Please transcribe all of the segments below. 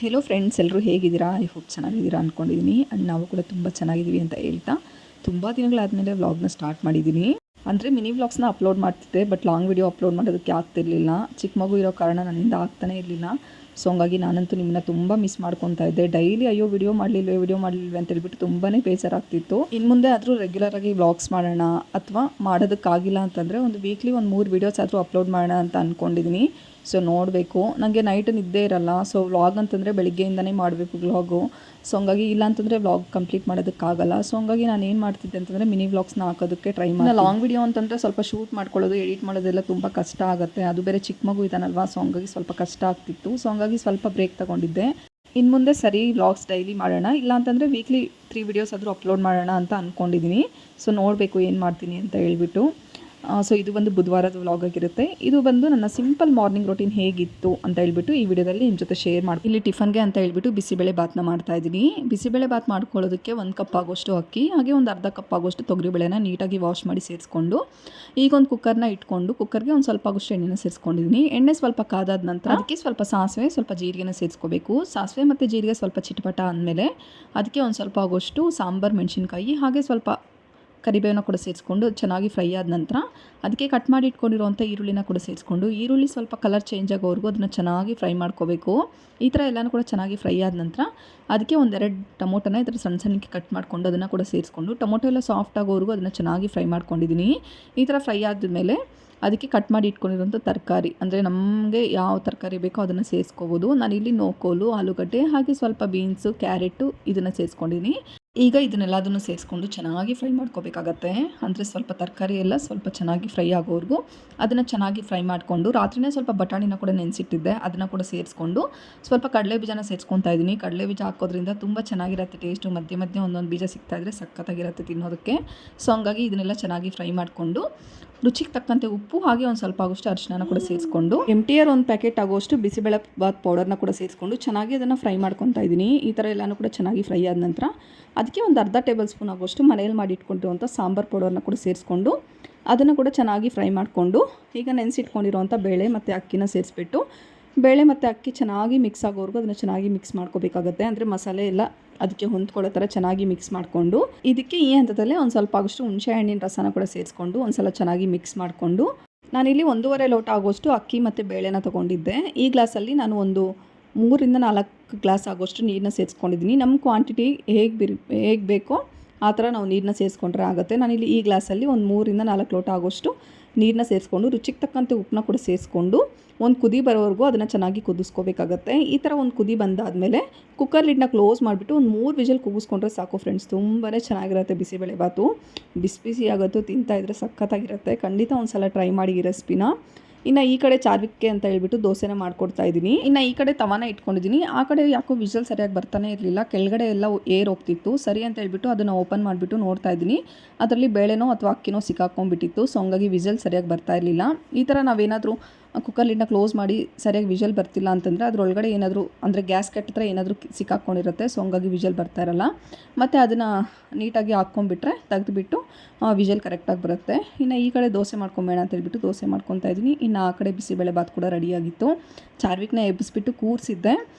Hello friends, ಎಲ್ಲರೂ ಹೇಗಿದ್ದೀರಾ? I hope ಚೆನ್ನಾಗಿದ್ದೀರಾ ಅಂದ್ಕೊಂಡಿದ್ದೀನಿ. ಆ್ಯಂಡ್ ನಾವು ಕೂಡ ತುಂಬ ಚೆನ್ನಾಗಿದ್ದೀವಿ ಅಂತ ಹೇಳ್ತಾ ತುಂಬ ದಿನಗಳಾದಮೇಲೆ ವ್ಲಾಗ್ನ ಸ್ಟಾರ್ಟ್ ಮಾಡಿದ್ದೀನಿ. ಅಂದರೆ ಮಿನಿ ವ್ಲಾಗ್ಸ್ನ ಅಪ್ಲೋಡ್ ಮಾಡ್ತಿದ್ದೆ, ಬಟ್ ಲಾಂಗ್ ವಿಡಿಯೋ ಅಪ್ಲೋಡ್ ಮಾಡೋದಕ್ಕೆ ಆಗ್ತಿರ್ಲಿಲ್ಲ. ಚಿಕ್ಕ ಮಗು ಇರೋ ಕಾರಣ ನನ್ನಿಂದ ಆಗ್ತಾನೇ ಇರಲಿಲ್ಲ. ಸೊ ಹಂಗಾಗಿ ನಾನಂತೂ ನಿಮ್ಮನ್ನ ತುಂಬ ಮಿಸ್ ಮಾಡ್ಕೊತಾ ಇದ್ದೆ. ಡೈಲಿ ಅಯ್ಯೋ ವಿಡಿಯೋ ಮಾಡಲಿಲ್ವೇ ಅಂತ ಹೇಳ್ಬಿಟ್ಟು ತುಂಬಾ ಬೇಜಾರಾಗ್ತಿತ್ತು. ಇನ್ನು ಮುಂದೆ ಆದರೂ ರೆಗ್ಯುಲರಾಗಿ ವ್ಲಾಗ್ಸ್ ಮಾಡೋಣ, ಅಥವಾ ಮಾಡೋದಕ್ಕಾಗಿಲ್ಲ ಅಂತಂದರೆ ಒಂದು ವೀಕ್ಲಿ ಒಂದು 3 ವೀಡಿಯೋಸ್ ಆದರೂ ಅಪ್ಲೋಡ್ ಮಾಡೋಣ ಅಂತ ಅಂದ್ಕೊಂಡಿದ್ದೀನಿ. ಸೊ ನೋಡಬೇಕು. ನನಗೆ ನೈಟ್ ನಿದ್ದೆ ಇರಲ್ಲ. ಸೊ ವ್ಲಾಗ್ ಅಂತಂದರೆ ಬೆಳಿಗ್ಗೆಯಿಂದನೇ ಮಾಡಬೇಕು ವ್ಲಾಗು. ಸೊ ಹಂಗಾಗಿ ಇಲ್ಲ ಅಂತಂದರೆ ವ್ಲಾಗ್ ಕಂಪ್ಲೀಟ್ ಮಾಡೋದಕ್ಕಾಗಲ್ಲ. ಸೊ ಹಂಗಾಗಿ ನಾನು ಏನು ಮಾಡ್ತಿದ್ದೆ ಅಂತಂದರೆ ಮಿನಿ ವ್ಲಾಗ್ಸ್ನ ಹಾಕೋದಕ್ಕೆ ಟ್ರೈ ಮಾಡಿ. ಲಾಂಗ್ ವಿಡಿಯೋ ಅಂತಂದರೆ ಸ್ವಲ್ಪ ಶೂಟ್ ಮಾಡ್ಕೊಳ್ಳೋದು, ಎಡಿಟ್ ಮಾಡೋದೆಲ್ಲ ತುಂಬ ಕಷ್ಟ ಆಗುತ್ತೆ. ಅದು ಬೇರೆ ಚಿಕ್ಕ ಮಗು ಇದ್ದಾನಲ್ವಾ, ಸೊ ಹಂಗಾಗಿ ಸ್ವಲ್ಪ ಕಷ್ಟ ಆಗ್ತಿತ್ತು. ಸೊ ಹಂಗಾಗಿ ಸ್ವಲ್ಪ ಬ್ರೇಕ್ ತೊಗೊಂಡಿದ್ದೆ. ಇನ್ನು ಮುಂದೆ ಸರಿ ವ್ಲಾಗ್ಸ್ ಡೈಲಿ ಮಾಡೋಣ, ಇಲ್ಲ ಅಂತಂದರೆ ವೀಕ್ಲಿ 3 ವೀಡಿಯೋಸ್ ಆದರೂ ಅಪ್ಲೋಡ್ ಮಾಡೋಣ ಅಂತ ಅಂದ್ಕೊಂಡಿದ್ದೀನಿ. ಸೊ ನೋಡಬೇಕು ಏನು ಮಾಡ್ತೀನಿ ಅಂತ ಹೇಳ್ಬಿಟ್ಟು. ಸೊ ಇದು ಒಂದು ಬುಧವಾರದ ವ್ಲಾಗ್ ಆಗಿರುತ್ತೆ. ಇದು ಬಂದು ನನ್ನ ಸಿಂಪಲ್ ಮಾರ್ನಿಂಗ್ ರೂಟೀನ್ ಹೇಗಿತ್ತು ಅಂತ ಹೇಳ್ಬಿಟ್ಟು ಈ ವಿಡಿಯೋದಲ್ಲಿ ನಿಮ್ಮ ಜೊತೆ ಶೇರ್ ಮಾಡ್ತೀನಿ. ಇಲ್ಲಿ ಟಿಫನ್ಗೆ ಅಂತ ಹೇಳ್ಬಿಟ್ಟು ಬಿಸಿಬೇಳೆ ಬಾತ್ನ ಮಾಡ್ತಾ ಇದ್ದೀನಿ. ಬಿಸಿಬೇಳೆ ಬಾತ್ ಮಾಡ್ಕೊಳ್ಳೋದಕ್ಕೆ 1 ಕಪ್ ಆಗೋಷ್ಟು ಅಕ್ಕಿ, ಹಾಗೆ ಒಂದು ಅರ್ಧ ಕಪ್ ಆಗೋಷ್ಟು ತೊಗರಿಬೇಳೆನ ನೀಟಾಗಿ ವಾಶ್ ಮಾಡಿ ಸೇರಿಸ್ಕೊಂಡು, ಈಗ ಒಂದು ಕುಕ್ಕರ್ನ ಇಟ್ಕೊಂಡು ಕುಕ್ಕರ್ಗೆ ಒಂದು ಸ್ವಲ್ಪ ಆಗೋಷ್ಟು ಎಣ್ಣೆನ ಸೇರಿಸ್ಕೊಂಡಿದ್ದೀನಿ. ಎಣ್ಣೆ ಸ್ವಲ್ಪ ಕಾದಾದ ನಂತರ ಅದಕ್ಕೆ ಸ್ವಲ್ಪ ಸಾಸಿವೆ, ಸ್ವಲ್ಪ ಜೀರಿಗೆನ ಸೇರಿಸ್ಕೋಬೇಕು. ಸಾಸಿವೆ ಮತ್ತು ಜೀರಿಗೆ ಸ್ವಲ್ಪ ಚಿಟಪಟ ಅಂದಮೇಲೆ ಅದಕ್ಕೆ ಒಂದು ಸ್ವಲ್ಪ ಆಗೋಷ್ಟು ಸಾಂಬಾರು ಮೆಣಸಿನ್ಕಾಯಿ, ಹಾಗೆ ಸ್ವಲ್ಪ ಕರಿಬೇವನ್ನ ಕೂಡ ಸೇರಿಸ್ಕೊಂಡು ಚೆನ್ನಾಗಿ ಫ್ರೈ ಆದ ನಂತರ ಅದಕ್ಕೆ ಕಟ್ ಮಾಡಿ ಇಟ್ಕೊಂಡಿರುವಂಥ ಈರುಳ್ಳಿನ ಕೂಡ ಸೇರಿಸ್ಕೊಂಡು, ಈರುಳ್ಳಿ ಸ್ವಲ್ಪ ಕಲರ್ ಚೇಂಜ್ ಆಗೋವರೆಗೂ ಅದನ್ನು ಚೆನ್ನಾಗಿ ಫ್ರೈ ಮಾಡ್ಕೋಬೇಕು. ಈ ಥರ ಎಲ್ಲನೂ ಕೂಡ ಚೆನ್ನಾಗಿ ಫ್ರೈ ಆದ ನಂತರ ಅದಕ್ಕೆ 1-2 ಟೊಮೊಟೊನ ಈ ಥರ ಸಣ್ಣ ಸಣ್ಣಕ್ಕೆ ಕಟ್ ಮಾಡಿಕೊಂಡು ಅದನ್ನು ಕೂಡ ಸೇರಿಸ್ಕೊಂಡು, ಟೊಮೊಟೊ ಎಲ್ಲ ಸಾಫ್ಟ್ ಆಗೋವರೆಗೂ ಅದನ್ನು ಚೆನ್ನಾಗಿ ಫ್ರೈ ಮಾಡ್ಕೊಂಡಿದ್ದೀನಿ. ಈ ಥರ ಫ್ರೈ ಆದಮೇಲೆ ಅದಕ್ಕೆ ಕಟ್ ಮಾಡಿ ಇಟ್ಕೊಂಡಿರೋಂಥ ತರಕಾರಿ, ಅಂದರೆ ನಮಗೆ ಯಾವ ತರಕಾರಿ ಬೇಕೋ ಅದನ್ನು ಸೇರಿಸ್ಕೋಬೋದು. ನಾನಿಲ್ಲಿ ನೋಕೋಲು, ಆಲೂಗಡ್ಡೆ, ಹಾಗೆ ಸ್ವಲ್ಪ ಬೀನ್ಸು, ಕ್ಯಾರೆಟು ಇದನ್ನು ಸೇರಿಸ್ಕೊಂಡಿದ್ದೀನಿ. ಈಗ ಇದನ್ನೆಲ್ಲದನ್ನು ಸೇರಿಸ್ಕೊಂಡು ಚೆನ್ನಾಗಿ ಫ್ರೈ ಮಾಡ್ಕೋಬೇಕಾಗತ್ತೆ. ಅಂದರೆ ಸ್ವಲ್ಪ ತರಕಾರಿ ಎಲ್ಲ ಸ್ವಲ್ಪ ಚೆನ್ನಾಗಿ ಫ್ರೈ ಆಗೋವರೆಗೂ ಅದನ್ನು ಚೆನ್ನಾಗಿ ಫ್ರೈ ಮಾಡಿಕೊಂಡು, ರಾತ್ರಿನೇ ಸ್ವಲ್ಪ ಬಟಾಣಿನ ಕೂಡ ನೆನೆಸಿಟ್ಟಿದ್ದೆ, ಅದನ್ನು ಕೂಡ ಸೇರಿಸ್ಕೊಂಡು ಸ್ವಲ್ಪ ಕಡಲೆ ಬೀಜನ ಸೇರಿಸ್ಕೊತಾ ಇದ್ದೀನಿ. ಕಡಲೆ ಬೀಜ ಹಾಕೋದ್ರಿಂದ ತುಂಬ ಚೆನ್ನಾಗಿರುತ್ತೆ ಟೇಸ್ಟು. ಮಧ್ಯೆ ಮಧ್ಯೆ ಒಂದೊಂದು ಬೀಜ ಸಿಗ್ತಾಯಿದ್ರೆ ಸಖತ್ತಾಗಿರುತ್ತೆ ತಿನ್ನೋದಕ್ಕೆ. ಸೊ ಹಂಗಾಗಿ ಇದನ್ನೆಲ್ಲ ಚೆನ್ನಾಗಿ ಫ್ರೈ ಮಾಡಿಕೊಂಡು ರುಚಿಗೆ ತಕ್ಕಂತೆ ಉಪ್ಪು, ಹಾಗೆ ಒಂದು ಸ್ವಲ್ಪ ಆಗೋಷ್ಟು ಅರಿಶಿನ ಕೂಡ ಸೇರಿಸ್ಕೊಂಡು, MTR 1 ಪ್ಯಾಕೆಟ್ ಆಗೋಷ್ಟು ಬಿಸಿಬೇಳೆ ಬಾತ್ ಪೌಡರ್ನ ಕೂಡ ಸೇರಿಸ್ಕೊಂಡು ಚೆನ್ನಾಗಿ ಅದನ್ನು ಫ್ರೈ ಮಾಡ್ಕೊತಾ ಇದ್ದೀನಿ. ಈ ಥರ ಎಲ್ಲನೂ ಕೂಡ ಚೆನ್ನಾಗಿ ಫ್ರೈ ಆದ ನಂತರ ಅದಕ್ಕೆ ಒಂದು ಅರ್ಧ ಟೇಬಲ್ ಸ್ಪೂನ್ ಆಗೋಷ್ಟು ಮನೆಯಲ್ಲಿ ಮಾಡಿ ಇಟ್ಕೊಂಡಿರುವಂಥ ಸಾಂಬಾರು ಪೌಡರ್ನ ಕೂಡ ಸೇರಿಸ್ಕೊಂಡು ಅದನ್ನು ಕೂಡ ಚೆನ್ನಾಗಿ ಫ್ರೈ ಮಾಡಿಕೊಂಡು, ಈಗ ನೆನೆಸಿಟ್ಕೊಂಡಿರುವಂಥ ಬೇಳೆ ಮತ್ತು ಅಕ್ಕಿನ ಸೇರಿಸ್ಬಿಟ್ಟು ಬೇಳೆ ಮತ್ತು ಅಕ್ಕಿ ಚೆನ್ನಾಗಿ ಮಿಕ್ಸ್ ಆಗೋವರೆಗೂ ಅದನ್ನು ಚೆನ್ನಾಗಿ ಮಿಕ್ಸ್ ಮಾಡ್ಕೋಬೇಕಾಗತ್ತೆ. ಅಂದರೆ ಮಸಾಲೆ ಎಲ್ಲ ಅದಕ್ಕೆ ಹೊಂದ್ಕೊಳ್ಳೋ ಥರ ಚೆನ್ನಾಗಿ ಮಿಕ್ಸ್ ಮಾಡಿಕೊಂಡು, ಇದಕ್ಕೆ ಈ ಹಂತದಲ್ಲೇ ಒಂದು ಸ್ವಲ್ಪ ಆಗೋಷ್ಟು ಹುಣಸೆ ಹಣ್ಣಿನ ರಸನ ಕೂಡ ಸೇರಿಸ್ಕೊಂಡು ಒಂದು ಸಲ ಚೆನ್ನಾಗಿ ಮಿಕ್ಸ್ ಮಾಡಿಕೊಂಡು, ನಾನಿಲ್ಲಿ 1.5 ಲೋಟ ಆಗೋಷ್ಟು ಅಕ್ಕಿ ಮತ್ತು ಬೇಳೆನ ತೊಗೊಂಡಿದ್ದೆ. ಈ ಗ್ಲಾಸಲ್ಲಿ ನಾನು ಒಂದು 3-4 ಗ್ಲಾಸ್ ಆಗೋಷ್ಟು ನೀರನ್ನ ಸೇರಿಸ್ಕೊಂಡಿದ್ದೀನಿ. ನಮ್ಮ ಕ್ವಾಂಟಿಟಿ ಹೇಗೆ ಬೇಕೋ ಆ ಥರ ನಾವು ನೀರನ್ನ ಸೇರಿಸ್ಕೊಂಡ್ರೆ ಆಗುತ್ತೆ. ನಾನಿಲ್ಲಿ ಈ ಗ್ಲಾಸಲ್ಲಿ ಒಂದು 3-4 ಲೋಟ ಆಗೋಷ್ಟು ನೀರನ್ನ ಸೇರಿಸ್ಕೊಂಡು, ರುಚಿಗೆ ತಕ್ಕಂತೆ ಉಪ್ಪನ್ನ ಕೂಡ ಸೇರಿಸ್ಕೊಂಡು ಒಂದು ಕುದಿ ಬರೋವರೆಗೂ ಅದನ್ನು ಚೆನ್ನಾಗಿ ಕುದಿಸ್ಕೋಬೇಕಾಗತ್ತೆ. ಈ ಥರ ಒಂದು ಕುದಿ ಬಂದಾದಮೇಲೆ ಕುಕ್ಕರ್ ಲಿಡ್ನ ಕ್ಲೋಸ್ ಮಾಡಿಬಿಟ್ಟು ಒಂದು 3 ವಿಷಲ್ ಕೂಗಿಸ್ಕೊಂಡ್ರೆ ಸಾಕು ಫ್ರೆಂಡ್ಸ್. ತುಂಬಾ ಚೆನ್ನಾಗಿರುತ್ತೆ ಬಿಸಿಬೇಳೆ ಬಾತು. ಬಿಸಿ ಆಗೋದು ತಿಂತಾಯಿದ್ರೆ ಸಖತ್ತಾಗಿರುತ್ತೆ. ಖಂಡಿತ ಒಂದು ಸಲ ಟ್ರೈ ಮಾಡಿ ಈ ರೆಸಿಪಿನ. ಇನ್ನು ಈ ಕಡೆ ಚಾರ್ವಿಕ್ಗೆ ಅಂತ ಹೇಳ್ಬಿಟ್ಟು ದೋಸೆನ ಮಾಡ್ಕೊಡ್ತಾ ಇದ್ದೀನಿ. ಇನ್ನು ಈ ಕಡೆ ತವಾನ ಇಟ್ಕೊಂಡಿದ್ದೀನಿ. ಆ ಕಡೆ ಯಾಕೋ ವಿಷಲ್ ಸರಿಯಾಗಿ ಬರ್ತಾನೆ ಇರಲಿಲ್ಲ, ಕೆಳಗಡೆ ಎಲ್ಲ ಏರ್ ಹೋಗ್ತಿತ್ತು. ಸರಿ ಅಂತ ಹೇಳ್ಬಿಟ್ಟು ಅದನ್ನು ಓಪನ್ ಮಾಡಿಬಿಟ್ಟು ನೋಡ್ತಾ ಇದ್ದೀನಿ, ಅದರಲ್ಲಿ ಬೇಳೆನೋ ಅಥವಾ ಅಕ್ಕಿನೋ ಸಿಕ್ಕಾಕೊಂಡ್ಬಿಟ್ಟಿತ್ತು. ಸೊ ಹಂಗಾಗಿ ವಿಷಲ್ ಸರಿಯಾಗಿ ಬರ್ತಾ ಇರಲಿಲ್ಲ. ಈ ಥರ ನಾವೇನಾದರೂ ಕುಕ್ಕರ್ ಲಿಡ್ನ ಕ್ಲೋಸ್ ಮಾಡಿ ಸರಿಯಾಗಿ ವಿಷಲ್ ಬರ್ತಿಲ್ಲ ಅಂತಂದರೆ ಅದರೊಳಗಡೆ ಏನಾದರೂ, ಅಂದರೆ ಗ್ಯಾಸ್ ಕೆಟ್ಟಿದ್ರೆ ಏನಾದರೂ ಸಿಕ್ಕಾಕ್ಕೊಂಡಿರುತ್ತೆ. ಸೊ ಹಂಗಾಗಿ ವಿಷಲ್ ಬರ್ತಾ ಇರಲ್ಲ. ಮತ್ತು ಅದನ್ನು ನೀಟಾಗಿ ಹಾಕ್ಕೊಂಡ್ಬಿಟ್ರೆ ತೆಗೆದುಬಿಟ್ಟು ವಿಷಲ್ ಕರೆಕ್ಟಾಗಿ ಬರುತ್ತೆ. ಇನ್ನು ಈ ಕಡೆ ದೋಸೆ ಮಾಡ್ಕೊಂಬೇಡ ಅಂತ ಹೇಳ್ಬಿಟ್ಟು ದೋಸೆ ಮಾಡ್ಕೊತಾ ಇದ್ದೀನಿ. ಇನ್ನು ಆ ಕಡೆ ಬಿಸಿಬೇಳೆ ಬಾತ್ ಕೂಡ ರೆಡಿಯಾಗಿತ್ತು. ಚಾರ್ವಿಕ್ನ ಎಬ್ಬಿಸ್ಬಿಟ್ಟು ಕೂರಿಸಿದ್ದೆ.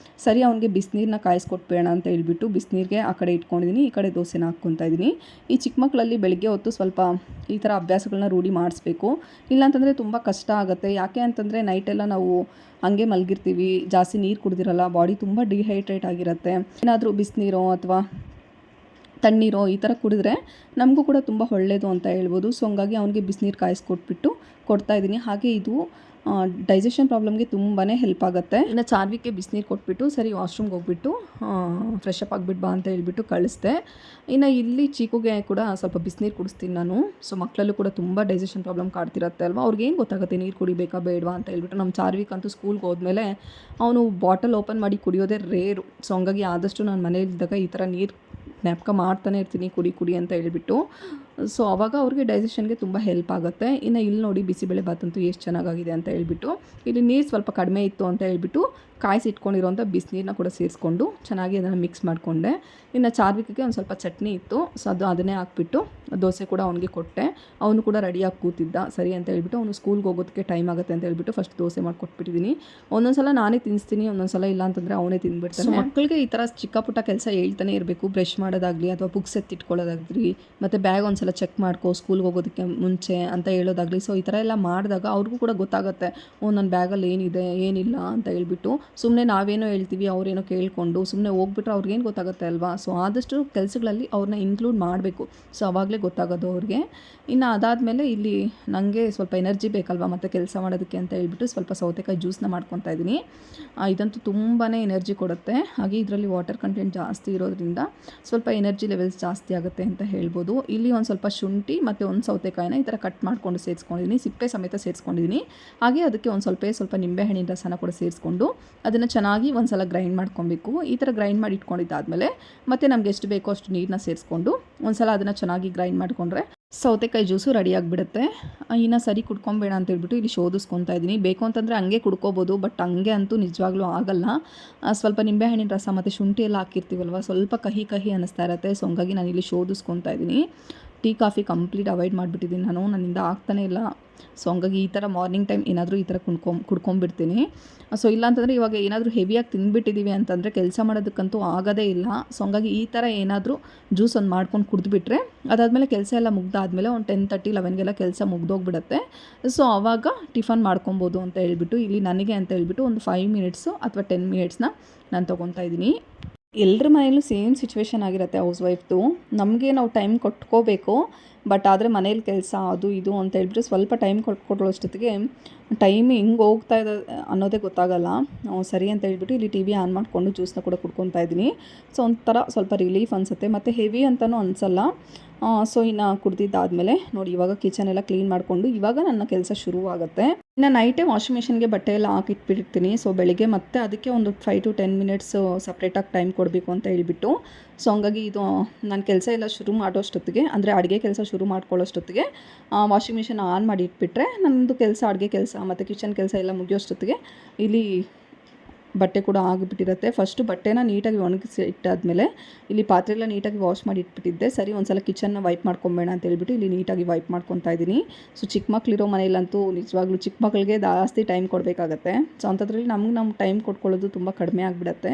ಸರಿ ಅವನಿಗೆ ಬಿಸಿನೀರನ್ನ ಕಾಯಿಸ್ಕೊಟ್ಬೇಡ ಅಂತ ಹೇಳ್ಬಿಟ್ಟು ಬಿಸಿನೀರಿಗೆ ಆ ಕಡೆ ಇಟ್ಕೊಂಡಿದ್ದೀನಿ. ಈ ಕಡೆ ದೋಸೆನ ಹಾಕ್ಕೊತಾ ಇದ್ದೀನಿ. ಈ ಚಿಕ್ಕ ಮಕ್ಕಳಲ್ಲಿ ಬೆಳಗ್ಗೆ ಹೊತ್ತು ಸ್ವಲ್ಪ ಈ ಥರ ಅಭ್ಯಾಸಗಳನ್ನ ರೂಢಿ ಮಾಡಿಸ್ಬೇಕು. ಇಲ್ಲಾಂತಂದರೆ ತುಂಬ ಕಷ್ಟ ಆಗುತ್ತೆ. ಯಾಕೆ ಅಂತಂದರೆ ನೈಟೆಲ್ಲ ನಾವು ಹಂಗೆ ಮಲಗಿರ್ತೀವಿ, ಜಾಸ್ತಿ ನೀರು ಕುಡಿದಿರಲ್ಲ, ಬಾಡಿ ತುಂಬ ಡಿಹೈಡ್ರೇಟ್ ಆಗಿರುತ್ತೆ. ಏನಾದರೂ ಬಿಸಿನೀರೋ ಅಥವಾ ತಣ್ಣೀರೋ ಈ ಥರ ಕುಡಿದ್ರೆ ನಮಗೂ ಕೂಡ ತುಂಬ ಒಳ್ಳೆಯದು ಅಂತ ಹೇಳ್ಬೋದು. ಸೊ ಹಂಗಾಗಿ ಅವನಿಗೆ ಬಿಸಿನೀರು ಕಾಯಿಸ್ಕೊಟ್ಬಿಟ್ಟು ಕೊಡ್ತಾಯಿದ್ದೀನಿ. ಹಾಗೆ ಇದು ಡೈಜೆಷನ್ ಪ್ರಾಬ್ಲಮ್ಗೆ ತುಂಬಾ ಹೆಲ್ಪ್ ಆಗುತ್ತೆ. ಇನ್ನು ಚಾರ್ವಿಕ್ಗೆ ಬಿಸಿನೀರು ಕೊಟ್ಬಿಟ್ಟು ಸರಿ ವಾಶ್ರೂಮ್ಗೆ ಹೋಗ್ಬಿಟ್ಟು ಫ್ರೆಶ್ ಅಪ್ ಆಗಿಬಿಟ್ಟು ಬಾ ಅಂತ ಹೇಳ್ಬಿಟ್ಟು ಕಳಿಸ್ದೆ. ಇನ್ನು ಇಲ್ಲಿ ಚೀಕುಗೆ ಕೂಡ ಸ್ವಲ್ಪ ಬಿಸಿನೀರು ಕುಡಿಸ್ತೀನಿ ನಾನು. ಸೊ ಮಕ್ಕಳಲ್ಲೂ ಕೂಡ ತುಂಬ ಡೈಜೆಷನ್ ಪ್ರಾಬ್ಲಮ್ ಕಾಡ್ತಿರುತ್ತೆ ಅಲ್ವಾ, ಅವ್ರಿಗೇನು ಗೊತ್ತಾಗುತ್ತೆ ನೀರು ಕುಡಿಬೇಕಾ ಬೇಡವಾ ಅಂತ ಹೇಳ್ಬಿಟ್ಟು. ನಮ್ಮ ಚಾರ್ವಿಕ್ ಅಂತೂ ಸ್ಕೂಲ್ಗೆ ಹೋದ್ಮೇಲೆ ಅವನು ಬಾಟಲ್ ಓಪನ್ ಮಾಡಿ ಕುಡಿಯೋದೇ ರೇರು. ಸೊ ಹಂಗಾಗಿ ಆದಷ್ಟು ನಾನು ಮನೇಲಿದ್ದಾಗ ಈ ಥರ ನೀರು ಜ್ಞಾಪಕ ಮಾಡ್ತಾನೆ ಇರ್ತೀನಿ, ಕುಡಿ ಅಂತ ಹೇಳ್ಬಿಟ್ಟು. ಸೊ ಆವಾಗ ಅವ್ರಿಗೆ ಡೈಜೆಷನ್ಗೆ ತುಂಬ ಹೆಲ್ಪ್ ಆಗುತ್ತೆ. ಇನ್ನು ಇಲ್ಲಿ ನೋಡಿ ಬಿಸಿಬೇಳೆ ಬಾತ್ ಅಂತೂ ಎಷ್ಟು ಚೆನ್ನಾಗಾಗಿದೆ ಅಂತ ಹೇಳ್ಬಿಟ್ಟು. ಇಲ್ಲಿ ನೀರು ಸ್ವಲ್ಪ ಕಡಿಮೆ ಇತ್ತು ಅಂತ ಹೇಳ್ಬಿಟ್ಟು ಕಾಯಿಸಿ ಇಟ್ಕೊಂಡಿರೋಂಥ ಬಿಸಿನೀರನ್ನ ಕೂಡ ಸೇರಿಸ್ಕೊಂಡು ಚೆನ್ನಾಗಿ ಅದನ್ನು ಮಿಕ್ಸ್ ಮಾಡಿಕೊಂಡೆ. ಇನ್ನು ಚಾರ್ವಿಕಿಗೆ ಒಂದು ಸ್ವಲ್ಪ ಚಟ್ನಿ ಇತ್ತು, ಸೊ ಅದನ್ನೇ ಹಾಕ್ಬಿಟ್ಟು ದೋಸೆ ಕೂಡ ಅವನಿಗೆ ಕೊಟ್ಟೆ. ಅವನು ಕೂಡ ರೆಡಿಯಾಗಿ ಕೂತಿದ್ದ. ಸರಿ ಅಂತ ಹೇಳ್ಬಿಟ್ಟು ಅವನು ಸ್ಕೂಲ್ಗೆ ಹೋಗೋದಕ್ಕೆ ಟೈಮ್ ಆಗುತ್ತೆ ಅಂತ ಹೇಳ್ಬಿಟ್ಟು ಫಸ್ಟ್ ದೋಸೆ ಮಾಡಿಕೊಟ್ಬಿಟ್ಟಿದ್ದೀನಿ. ಒಂದೊಂದು ಸಲ ನಾನೇ ತಿನ್ನಿಸ್ತೀನಿ, ಒಂದೊಂದು ಸಲ ಇಲ್ಲ ಅಂತಂದರೆ ಅವನೇ ತಿಂದ್ಬಿಡ್ತಾನೆ. ಮಕ್ಕಳಿಗೆ ಈ ಥರ ಚಿಕ್ಕ ಪುಟ್ಟ ಕೆಲಸ ಹೇಳ್ತಾನೆ ಇರಬೇಕು. ಬ್ರಷ್ ಮಾಡೋದಾಗಲಿ ಅಥವಾ ಬುಕ್ಸ್ ಎತ್ತಿಟ್ಕೊಳ್ಳೋದಾಗಲಿ ಮತ್ತು ಬ್ಯಾಗ್ ಒಂದು ಸಲ ಚೆಕ್ ಮಾಡ್ಕೋ ಸ್ಕೂಲ್ಗೆ ಹೋಗೋದಕ್ಕೆ ಮುಂಚೆ ಅಂತ ಹೇಳೋದಾಗಲಿ. ಸೊ ಈ ಥರ ಎಲ್ಲ ಮಾಡಿದಾಗ ಅವ್ರಿಗೂ ಕೂಡ ಗೊತ್ತಾಗುತ್ತೆ, ನನ್ನ ಬ್ಯಾಗಲ್ಲಿ ಏನಿದೆ ಏನಿಲ್ಲ ಅಂತ ಹೇಳ್ಬಿಟ್ಟು. ಸುಮ್ಮನೆ ನಾವೇನೋ ಹೇಳ್ತೀವಿ ಅವರೇನೋ ಕೇಳಿಕೊಂಡು ಸುಮ್ಮನೆ ಹೋಗ್ಬಿಟ್ರೆ ಅವ್ರಿಗೇನು ಗೊತ್ತಾಗುತ್ತೆ ಅಲ್ವಾ. ಸೊ ಆದಷ್ಟು ಕೆಲಸಗಳಲ್ಲಿ ಅವ್ರನ್ನ ಇನ್ಕ್ಲೂಡ್ ಮಾಡಬೇಕು. ಸೊ ಆವಾಗಲೇ ಗೊತ್ತಾಗೋದು ಅವ್ರಿಗೆ. ಇನ್ನು ಅದಾದಮೇಲೆ ಇಲ್ಲಿ ನನಗೆ ಸ್ವಲ್ಪ ಎನರ್ಜಿ ಬೇಕಲ್ವಾ ಮತ್ತು ಕೆಲಸ ಮಾಡೋದಕ್ಕೆ ಅಂತ ಹೇಳ್ಬಿಟ್ಟು ಸ್ವಲ್ಪ ಸೌತೆಕಾಯಿ ಜ್ಯೂಸನ್ನ ಮಾಡ್ಕೊತಾ ಇದ್ದೀನಿ. ಇದಂತೂ ತುಂಬಾ ಎನರ್ಜಿ ಕೊಡುತ್ತೆ. ಹಾಗೆ ಇದರಲ್ಲಿ ವಾಟರ್ ಕಂಟೆಂಟ್ ಜಾಸ್ತಿ ಇರೋದ್ರಿಂದ ಸ್ವಲ್ಪ ಎನರ್ಜಿ ಲೆವೆಲ್ಸ್ ಜಾಸ್ತಿ ಆಗುತ್ತೆ ಅಂತ ಹೇಳ್ಬೋದು. ಇಲ್ಲಿ ಒಂದು ಸ್ವಲ್ಪ ಶುಂಠಿ ಮತ್ತು ಒಂದು ಸೌತೆಕಾಯಿನ ಈ ಥರ ಕಟ್ ಮಾಡಿಕೊಂಡು ಸೇರಿಸ್ಕೊಂಡಿದ್ದೀನಿ, ಸಿಪ್ಪೆ ಸಮೇತ ಸೇರಿಸ್ಕೊಂಡಿದ್ದೀನಿ. ಹಾಗೆ ಅದಕ್ಕೆ ಒಂದು ಸ್ವಲ್ಪ ನಿಂಬೆಹಣ್ಣಿನ ರಸನ ಕೂಡ ಸೇರಿಸ್ಕೊಂಡು ಅದನ್ನು ಚೆನ್ನಾಗಿ ಒಂದು ಸಲ ಗ್ರೈಂಡ್ ಮಾಡ್ಕೊಬೇಕು. ಈ ಥರ ಗ್ರೈಂಡ್ ಮಾಡಿ ಇಟ್ಕೊಂಡಿದ್ದಾದಮೇಲೆ ಮತ್ತು ನಮ್ಗೆ ಎಷ್ಟು ಬೇಕೋ ಅಷ್ಟು ನೀರನ್ನ ಸೇರಿಸ್ಕೊಂಡು ಒಂದು ಸಲ ಅದನ್ನು ಚೆನ್ನಾಗಿ ಗ್ರೈಂಡ್ ಮಾಡಿಕೊಂಡ್ರೆ ಸೌತೆಕಾಯಿ ಜ್ಯೂಸು ರೆಡಿ ಆಗಿಬಿಡುತ್ತೆ. ಇನ್ನು ಸರಿ ಕುಡ್ಕೊಬೇಡ ಅಂತ ಹೇಳ್ಬಿಟ್ಟು ಇಲ್ಲಿ ಶೋಧಿಸ್ಕೊತಾ ಇದ್ದೀನಿ. ಬೇಕು ಅಂತಂದರೆ ಹಂಗೆ ಕುಡ್ಕೋಬೋದು, ಬಟ್ ಹಂಗೆ ಅಂತೂ ನಿಜವಾಗ್ಲೂ ಆಗಲ್ಲ. ಸ್ವಲ್ಪ ನಿಂಬೆಹಣ್ಣಿನ ರಸ ಮತ್ತು ಶುಂಠಿ ಎಲ್ಲ ಹಾಕಿರ್ತೀವಲ್ವ, ಸ್ವಲ್ಪ ಕಹಿ ಅನ್ನಿಸ್ತಾ ಇರುತ್ತೆ. ಸೊ ಹಂಗಾಗಿ ನಾನು ಇಲ್ಲಿ ಶೋಧಿಸ್ಕೊತಾ ಇದ್ದೀನಿ. ಟೀ ಕಾಫಿ ಕಂಪ್ಲೀಟ್ ಅವಾಯ್ಡ್ ಮಾಡಿಬಿಟ್ಟಿದ್ದೀನಿ ನಾನು, ನನ್ನಿಂದ ಆಗ್ತಾನೇ ಇಲ್ಲ. ಸೊ ಹಂಗಾಗಿ ಈ ಥರ ಮಾರ್ನಿಂಗ್ ಟೈಮ್ ಏನಾದರೂ ಈ ಥರ ಕುಡ್ಕೊಂಬಿಡ್ತೀನಿ. ಸೊ ಇಲ್ಲಾಂತಂದರೆ ಇವಾಗ ಏನಾದರೂ ಹೆವಿಯಾಗಿ ತಿಂದುಬಿಟ್ಟಿದ್ದೀವಿ ಅಂತಂದರೆ ಕೆಲಸ ಮಾಡೋದಕ್ಕಂತೂ ಆಗೋದೇ ಇಲ್ಲ. ಸೊ ಹಂಗಾಗಿ ಈ ಥರ ಏನಾದರೂ ಜ್ಯೂಸ್ ಒಂದು ಮಾಡ್ಕೊಂಡು ಕುಡಿದ್ಬಿಟ್ರೆ ಅದಾದಮೇಲೆ ಕೆಲಸ ಎಲ್ಲ ಮುಗ್ದಾದ್ಮೇಲೆ ಒಂದು 10:30, 11ಗೆಲ್ಲ ಕೆಲಸ ಮುಗ್ದೋಗ್ಬಿಡುತ್ತೆ. ಸೊ ಆವಾಗ ಟಿಫನ್ ಮಾಡ್ಕೊಬೋದು ಅಂತ ಹೇಳ್ಬಿಟ್ಟು ಇಲ್ಲಿ ನನಗೆ ಅಂತ ಹೇಳ್ಬಿಟ್ಟು ಒಂದು 5 ಮಿನಿಟ್ಸು ಅಥವಾ 10 ಮಿನಿಟ್ಸ್ನ ನಾನು ತೊಗೊತಾ ಇದ್ದೀನಿ. ಎಲ್ಲರ ಮನೆಯಲ್ಲೂ ಸೇಮ್ ಸಿಚುವೇಶನ್ ಆಗಿರುತ್ತೆ ಹೌಸ್ ವೈಫ್ದು. ನಮಗೆ ನಾವು ಟೈಮ್ ಕೊಟ್ಕೋಬೇಕು, ಬಟ್ ಆದರೆ ಮನೇಲಿ ಕೆಲಸ ಅದು ಇದು ಅಂತ ಹೇಳ್ಬಿಟ್ಟು ಸ್ವಲ್ಪ ಟೈಮ್ ಕೊಟ್ಟೊಳಷ್ಟೊತ್ತಿಗೆ ಟೈಮ್ ಹೆಂಗೆ ಹೋಗ್ತಾ ಇದೆ ಅನ್ನೋದೇ ಗೊತ್ತಾಗಲ್ಲ. ಸರಿ ಅಂತ ಹೇಳ್ಬಿಟ್ಟು ಇಲ್ಲಿ ಟಿ ವಿ ಆನ್ ಮಾಡಿಕೊಂಡು ಜ್ಯೂಸನ್ನ ಕೂಡ ಕುಡ್ಕೊತಾ ಇದ್ದೀನಿ. ಸೊ ಒಂಥರ ಸ್ವಲ್ಪ ರಿಲೀಫ್ ಅನಿಸುತ್ತೆ ಮತ್ತು ಹೆವಿ ಅಂತಲೂ ಅನಿಸಲ್ಲ. ಸೊ ಇನ್ನು ಕುಡ್ದಿದ್ದಾದಮೇಲೆ ನೋಡಿ ಇವಾಗ ಕಿಚನ್ ಎಲ್ಲ ಕ್ಲೀನ್ ಮಾಡಿಕೊಂಡು ಇವಾಗ ನನ್ನ ಕೆಲಸ ಶುರುವಾಗುತ್ತೆ. ಇನ್ನು ನೈಟೇ ವಾಷಿಂಗ್ ಮಿಷಿನ್ಗೆ ಬಟ್ಟೆ ಎಲ್ಲ ಹಾಕಿಟ್ಬಿಟ್ಟಿರ್ತೀನಿ. ಸೊ ಬೆಳಿಗ್ಗೆ ಮತ್ತೆ ಅದಕ್ಕೆ ಒಂದು 5 to 10 ಮಿನಿಟ್ಸ್ ಸಪ್ರೇಟಾಗಿ ಟೈಮ್ ಕೊಡಬೇಕು ಅಂತ ಹೇಳ್ಬಿಟ್ಟು. ಸೊ ಹಂಗಾಗಿ ಇದು ನಾನು ಕೆಲಸ ಎಲ್ಲ ಶುರು ಮಾಡೋಷ್ಟೊತ್ತಿಗೆ ಅಂದರೆ ಅಡುಗೆ ಕೆಲಸ ಶುರು ಮಾಡ್ಕೊಳ್ಳೋಷ್ಟೊತ್ತಿಗೆ ವಾಷಿಂಗ್ ಮಿಷಿನ್ ಆನ್ ಮಾಡಿ ಇಟ್ಬಿಟ್ರೆ ನನ್ನದು ಕೆಲಸ ಅಡುಗೆ ಕೆಲಸ ಮತ್ತು ಕಿಚನ್ ಕೆಲಸ ಎಲ್ಲ ಮುಗಿಯೋಷ್ಟೊತ್ತಿಗೆ ಇಲ್ಲಿ ಬಟ್ಟೆ ಕೂಡ ಆಗಿಬಿಟ್ಟಿರುತ್ತೆ. ಫಸ್ಟು ಬಟ್ಟೆನ ನೀಟಾಗಿ ಒಣಗಿಸಿ ಇಟ್ಟಾದಮೇಲೆ ಇಲ್ಲಿ ಪಾತ್ರೆ ಎಲ್ಲ ನೀಟಾಗಿ ವಾಶ್ ಮಾಡಿ ಇಟ್ಬಿಟ್ಟಿದ್ದೆ. ಸರಿ ಒಂದು ಸಲ ಕಿಚನ್ನ ವೈಪ್ ಮಾಡ್ಕೊಬೇಡ ಅಂತ ಹೇಳ್ಬಿಟ್ಟು ಇಲ್ಲಿ ನೀಟಾಗಿ ವೈಪ್ ಮಾಡ್ಕೊತಾ ಇದ್ದೀನಿ. ಸೊ ಚಿಕ್ಕ ಮಕ್ಕಳಿರೋ ಮನೇಲಂತೂ ನಿಜವಾಗ್ಲೂ ಚಿಕ್ಕ ಮಕ್ಕಳಿಗೆ ಜಾಸ್ತಿ ಟೈಮ್ ಕೊಡಬೇಕಾಗತ್ತೆ. ಸೊ ಅಂಥದ್ರಲ್ಲಿ ನಮ್ಮ ಟೈಮ್ ಕೊಟ್ಕೊಳ್ಳೋದು ತುಂಬ ಕಡಿಮೆ ಆಗಿಬಿಡತ್ತೆ.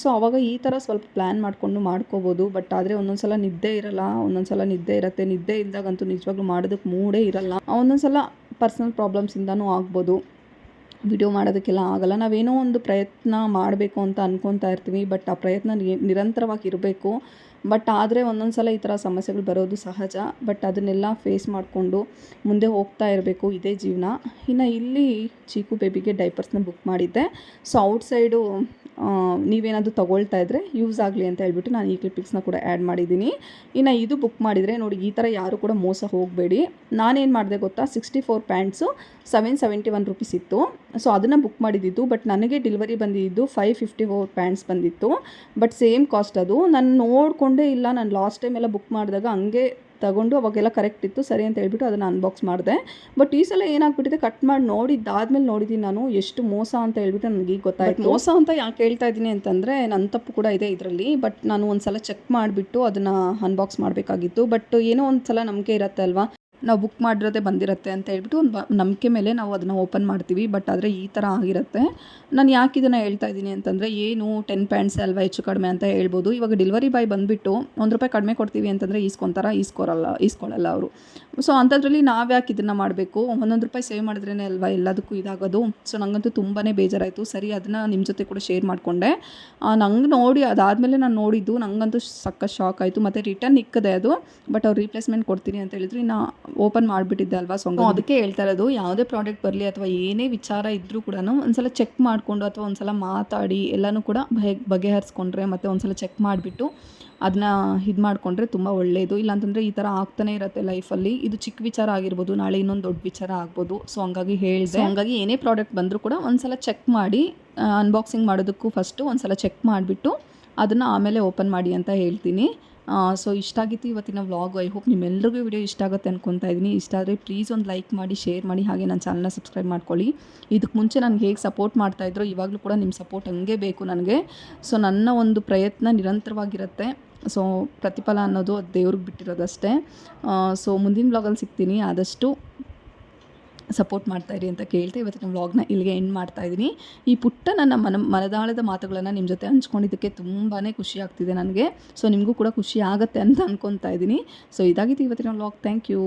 ಸೊ ಆವಾಗ ಈ ಥರ ಸ್ವಲ್ಪ ಪ್ಲ್ಯಾನ್ ಮಾಡಿಕೊಂಡು ಮಾಡ್ಕೋಬೋದು. ಬಟ್ ಆದರೆ ಒಂದೊಂದು ಸಲ ನಿದ್ದೆ ಇರಲ್ಲ, ಒಂದೊಂದು ಸಲ ನಿದ್ದೆ ಇರುತ್ತೆ. ನಿದ್ದೆ ಇಲ್ದಾಗಂತೂ ನಿಜವಾಗ್ಲೂ ಮಾಡೋದಕ್ಕೆ ಮೂಡೇ ಇರಲ್ಲ. ಒಂದೊಂದು ಸಲ ಪರ್ಸನಲ್ ಪ್ರಾಬ್ಲಮ್ಸಿಂದನೂ ಆಗ್ಬೋದು, ವಿಡಿಯೋ ಮಾಡೋದಕ್ಕೆಲ್ಲ ಆಗಲ್ಲ. ನಾವೇನೋ ಒಂದು ಪ್ರಯತ್ನ ಮಾಡಬೇಕು ಅಂತ ಅಂದ್ಕೊತಾ ಇರ್ತೀವಿ, ಬಟ್ ಆ ಪ್ರಯತ್ನ ನಿರಂತರವಾಗಿ ಇರಬೇಕು. ಬಟ್ ಆದರೆ ಒಂದೊಂದು ಸಲ ಈ ಥರ ಸಮಸ್ಯೆಗಳು ಬರೋದು ಸಹಜ. ಬಟ್ ಅದನ್ನೆಲ್ಲ ಫೇಸ್ ಮಾಡಿಕೊಂಡು ಮುಂದೆ ಹೋಗ್ತಾ ಇರಬೇಕು, ಇದೇ ಜೀವನ. ಇನ್ನು ಇಲ್ಲಿ ಚೀಕು ಬೇಬಿಗೆ ಡೈಪರ್ಸ್ನ ಬುಕ್ ಮಾಡಿದ್ದೆ. ಸೊ ಔಟ್ಸೈಡು ನೀವೇನಾದರೂ ತೊಗೊಳ್ತಾ ಇದ್ದರೆ ಯೂಸ್ ಆಗಲಿ ಅಂತ ಹೇಳ್ಬಿಟ್ಟು ನಾನು ಈ ಕ್ಲಿಪ್ಪಿಂಗ್ಸ್ನ ಕೂಡ ಆ್ಯಡ್ ಮಾಡಿದ್ದೀನಿ. ಇನ್ನು ಇದು ಬುಕ್ ಮಾಡಿದರೆ ನೋಡಿ ಈ ಥರ ಯಾರು ಕೂಡ ಮೋಸ ಹೋಗಬೇಡಿ. ನಾನೇನು ಮಾಡಿದೆ ಗೊತ್ತಾ, 64 ಪ್ಯಾಂಟ್ಸು 771 ರೂಪೀಸ್ ಇತ್ತು. ಸೊ ಅದನ್ನು ಬುಕ್ ಮಾಡಿದ್ದು. ಬಟ್ ನನಗೆ ಡೆಲಿವರಿ ಬಂದಿದ್ದು 554 ಪ್ಯಾಂಟ್ಸ್ ಬಂದಿತ್ತು. ಬಟ್ ಸೇಮ್ ಕಾಸ್ಟ್ ಅದು. ನಾನು ನೋಡಿಕೊಂಡೇ ಇಲ್ಲ, ನಾನು ಲಾಸ್ಟ್ ಟೈಮ್ ಎಲ್ಲ ಬುಕ್ ಮಾಡಿದಾಗ ಹಂಗೆ ತಗೊಂಡು ಅವಾಗೆಲ್ಲ ಕರೆಕ್ಟ್ ಇತ್ತು, ಸರಿ ಅಂತ ಹೇಳ್ಬಿಟ್ಟು ಅದನ್ನು ಅನ್ಬಾಕ್ಸ್ ಮಾಡಿದೆ. ಬಟ್ ಈ ಸಲ ಏನಾಗ್ಬಿಟ್ಟಿದೆ, ಕಟ್ ಮಾಡಿ ನೋಡಿದ್ದಾದ್ಮೇಲೆ ನೋಡಿದ್ದೀನಿ ನಾನು ಎಷ್ಟು ಮೋಸ ಅಂತ ಹೇಳ್ಬಿಟ್ಟು ನನಗೆ ಈಗ ಗೊತ್ತಾಯ್ತು. ಮೋಸ ಅಂತ ಯಾಕೆ ಹೇಳ್ತಾ ಇದ್ದೀನಿ ಅಂತಂದರೆ ನನ್ನ ತಪ್ಪು ಕೂಡ ಇದೆ ಇದರಲ್ಲಿ. ಬಟ್ ನಾನು ಒಂದು ಸಲ ಚೆಕ್ ಮಾಡಿಬಿಟ್ಟು ಅದನ್ನು ಅನ್ಬಾಕ್ಸ್ ಮಾಡಬೇಕಾಗಿತ್ತು. ಬಟ್ ಏನೋ ಒಂದು ಸಲ ನಂಬಿಕೆ ಇರುತ್ತೆ ಅಲ್ವಾ, ನಾವು ಬುಕ್ ಮಾಡಿರೋದೇ ಬಂದಿರುತ್ತೆ ಅಂತ ಹೇಳ್ಬಿಟ್ಟು ಒಂದು ನಂಬಿಕೆ ಮೇಲೆ ನಾವು ಅದನ್ನು ಓಪನ್ ಮಾಡ್ತೀವಿ. ಬಟ್ ಆದರೆ ಈ ಥರ ಆಗಿರುತ್ತೆ. ನಾನು ಯಾಕೆ ಇದನ್ನು ಹೇಳ್ತಾ ಇದ್ದೀನಿ ಅಂತಂದರೆ, ಏನು 10 ಪ್ಯಾಂಟ್ಸ್ ಅಲ್ವಾ ಹೆಚ್ಚು ಕಡಿಮೆ ಅಂತ ಹೇಳ್ಬೋದು. ಇವಾಗ ಡೆಲಿವರಿ ಬಾಯ್ ಬಂದುಬಿಟ್ಟು ₹1 ಕಡಿಮೆ ಕೊಡ್ತೀವಿ ಅಂತಂದರೆ ಈಸ್ಕೊಳ್ಳಲ್ಲ ಅವರು. ಸೊ ಅಂಥದ್ರಲ್ಲಿ ನಾವು ಯಾಕೆ ಇದನ್ನು ಮಾಡಬೇಕು, ₹1 ಸೇವ್ ಮಾಡಿದ್ರೇ ಅಲ್ವಾ ಎಲ್ಲದಕ್ಕೂ ಇದಾಗೋದು. ಸೊ ನನಗಂತೂ ತುಂಬಾ ಬೇಜಾರಾಯಿತು. ಸರಿ ಅದನ್ನು ನಿಮ್ಮ ಜೊತೆ ಕೂಡ ಶೇರ್ ಮಾಡಿಕೊಂಡೆ. ನಂಗೆ ನೋಡಿ ಅದಾದಮೇಲೆ ನಾನು ನೋಡಿದ್ದು ನನಗಂತೂ ಸಕ್ಕ ಶಾಕ್ ಆಯಿತು. ಮತ್ತು ರಿಟರ್ನ್ ಇಕ್ಕದೆ ಅದು, ಬಟ್ ಅವ್ರು ರೀಪ್ಲೇಸ್ಮೆಂಟ್ ಕೊಡ್ತೀನಿ ಅಂತ ಹೇಳಿದ್ರು. ಇನ್ನು ಓಪನ್ ಮಾಡಿಬಿಟ್ಟಿದ್ದೆ ಅಲ್ವಾ. ಸೊ ಅದಕ್ಕೆ ಹೇಳ್ತಾ ಇರೋದು, ಯಾವುದೇ ಪ್ರಾಡಕ್ಟ್ ಬರಲಿ ಅಥವಾ ಏನೇ ವಿಚಾರ ಇದ್ದರೂ ಕೂಡ ಒಂದ್ಸಲ ಚೆಕ್ ಮಾಡಿಕೊಂಡು ಅಥವಾ ಒಂದ್ಸಲ ಮಾತಾಡಿ ಎಲ್ಲನೂ ಕೂಡ ಬಗೆಹರಿಸ್ಕೊಂಡ್ರೆ ಮತ್ತು ಒಂದ್ಸಲ ಚೆಕ್ ಮಾಡಿಬಿಟ್ಟು ಅದನ್ನ ಇದು ಮಾಡಿಕೊಂಡ್ರೆ ತುಂಬ ಒಳ್ಳೆಯದು. ಇಲ್ಲಾಂತಂದರೆ ಈ ಥರ ಆಗ್ತಾನೆ ಇರುತ್ತೆ ಲೈಫಲ್ಲಿ. ಇದು ಚಿಕ್ಕ ವಿಚಾರ ಆಗಿರ್ಬೋದು, ನಾಳೆ ಇನ್ನೊಂದು ದೊಡ್ಡ ವಿಚಾರ ಆಗ್ಬೋದು. ಸೊ ಹಂಗಾಗಿ ಹೇಳಿದೆ. ಹಂಗಾಗಿ ಏನೇ ಪ್ರಾಡಕ್ಟ್ ಬಂದರೂ ಕೂಡ ಒಂದ್ಸಲ ಚೆಕ್ ಮಾಡಿ, ಅನ್ಬಾಕ್ಸಿಂಗ್ ಮಾಡೋದಕ್ಕೂ ಫಸ್ಟು ಒಂದ್ಸಲ ಚೆಕ್ ಮಾಡಿಬಿಟ್ಟು ಅದನ್ನು ಆಮೇಲೆ ಓಪನ್ ಮಾಡಿ ಅಂತ ಹೇಳ್ತೀನಿ. ಸೊ ಇಷ್ಟ ಆಗಿತ್ತು ಇವತ್ತಿನ ವ್ಲಾಗು. ಐ ಹೋಪ್ ನಿಮ್ಮೆಲ್ರಿಗೂ ವಿಡಿಯೋ ಇಷ್ಟ ಆಗುತ್ತೆ ಅನ್ಕೊತಾ ಇದ್ದೀನಿ. ಇಷ್ಟ ಆದರೆ ಪ್ಲೀಸ್ ಒಂದು ಲೈಕ್ ಮಾಡಿ, ಶೇರ್ ಮಾಡಿ, ಹಾಗೆ ನನ್ನ ಚಾನಲ್ನ ಸಬ್ಸ್ಕ್ರೈಬ್ ಮಾಡ್ಕೊಳ್ಳಿ. ಇದಕ್ಕೆ ಮುಂಚೆ ನನಗೆ ಹೇಗೆ ಸಪೋರ್ಟ್ ಮಾಡ್ತಾಯಿದ್ರು ಇವಾಗಲೂ ಕೂಡ ನಿಮ್ಮ ಸಪೋರ್ಟ್ ಹಂಗೆ ಬೇಕು ನನಗೆ. ಸೊ ನನ್ನ ಒಂದು ಪ್ರಯತ್ನ ನಿರಂತರವಾಗಿರುತ್ತೆ. ಸೊ ಪ್ರತಿಫಲ ಅನ್ನೋದು ಅದು ದೇವ್ರಿಗೆ ಬಿಟ್ಟಿರೋದಷ್ಟೇ. ಸೊ ಮುಂದಿನ ವ್ಲಾಗಲ್ಲಿ ಸಿಗ್ತೀನಿ. ಆದಷ್ಟು ಸಪೋರ್ಟ್ ಮಾಡ್ತಾಯಿರಿ ಅಂತ ಕೇಳ್ತಾ ಇವತ್ತಿನ ವ್ಲಾಗ್ನ ಇಲ್ಲಿಗೆ ಎಂಡ್ ಮಾಡ್ತಾಯಿದ್ದೀನಿ. ಈ ಪುಟ್ಟ ನನ್ನ ಮನದಾಳದ ಮಾತುಗಳನ್ನು ನಿಮ್ಮ ಜೊತೆ ಹಂಚ್ಕೊಂಡಿದ್ದಕ್ಕೆ ತುಂಬಾ ಖುಷಿ ಆಗ್ತಿದೆ ನನಗೆ. ಸೊ ನಿಮಗೂ ಕೂಡ ಖುಷಿ ಆಗುತ್ತೆ ಅಂತ ಅಂದ್ಕೊತಾ ಇದ್ದೀನಿ. ಸೊ ಇದಾಗಿತ್ತು ಇವತ್ತಿನ ವ್ಲಾಗ್. Thank you.